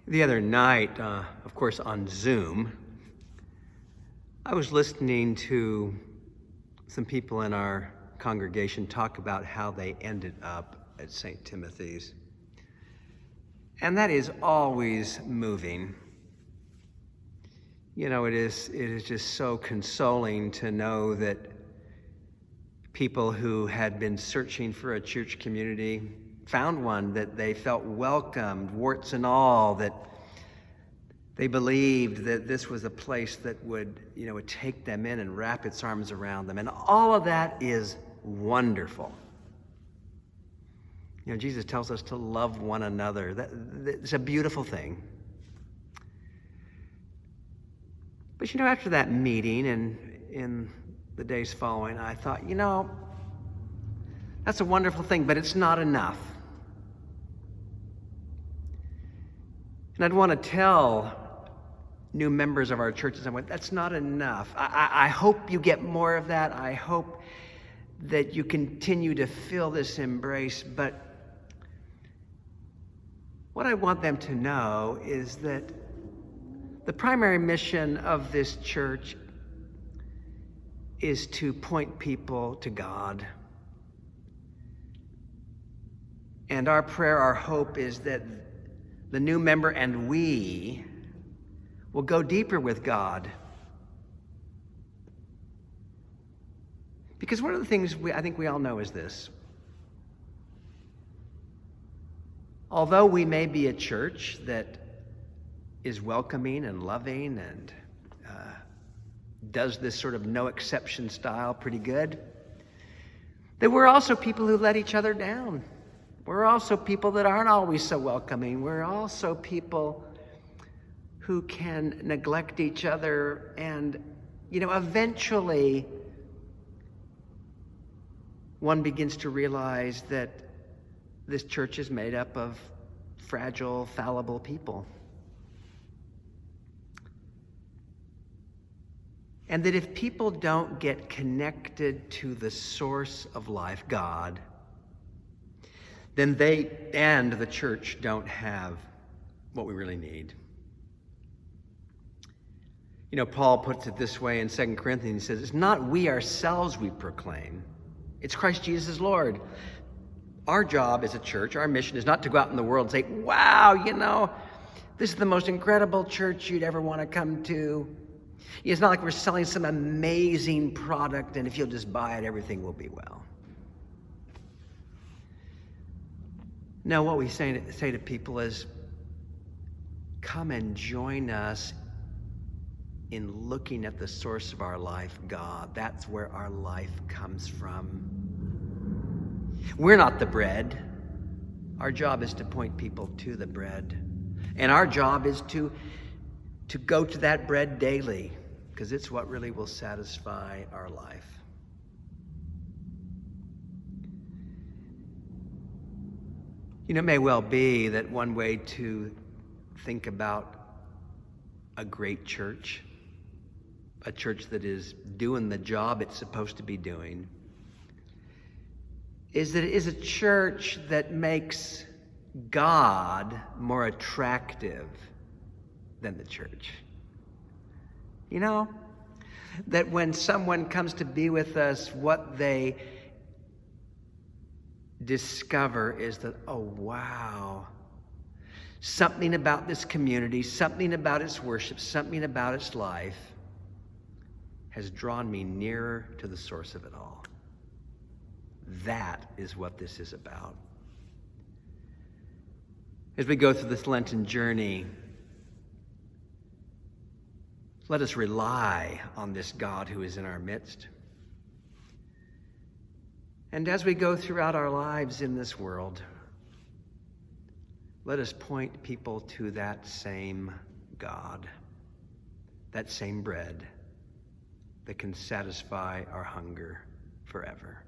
The other night, of course, on Zoom, I was listening to some people in our congregation talk about how they ended up at St. Timothy's. And that is always moving. You know, it is just so consoling to know that people who had been searching for a church community found one that they felt welcomed, warts and all, that they believed that this was a place that would take them in and wrap its arms around them. And all of that is wonderful. You know, Jesus tells us to love one another. It's a beautiful thing. But after that meeting and in the days following, I thought, that's a wonderful thing, but it's not enough. And I'd want to tell new members of our churches, that's not enough. I hope you get more of that. I hope that you continue to feel this embrace. But what I want them to know is that the primary mission of this church is to point people to God. And our prayer, our hope is that the new member and we will go deeper with God. Because one of the things I think we all know is this. Although we may be a church that is welcoming and loving and does this sort of no exception style pretty good, that we're also people who let each other down. We're also people that aren't always so welcoming. We're also people who can neglect each other, and eventually one begins to realize that this church is made up of fragile, fallible people. And that if people don't get connected to the source of life, God, then they and the church don't have what we really need. Paul puts it this way in 2 Corinthians. He says, it's not we ourselves we proclaim. It's Christ Jesus Lord. Our job as a church, our mission is not to go out in the world and say, wow, this is the most incredible church you'd ever want to come to. It's not like we're selling some amazing product, and if you'll just buy it, everything will be well. No, what we say to people is, come and join us in looking at the source of our life, God. That's where our life comes from. We're not the bread. Our job is to point people to the bread. And our job is to go to that bread daily, because it's what really will satisfy our life. It may well be that one way to think about a great church, a church that is doing the job it's supposed to be doing, is that it is a church that makes God more attractive than the church. That when someone comes to be with us, what they discover is that, oh, wow, something about this community, something about its worship, something about its life has drawn me nearer to the source of it all. That is what this is about. As we go through this Lenten journey, let us rely on this God who is in our midst. And as we go throughout our lives in this world, let us point people to that same God, that same bread that can satisfy our hunger forever.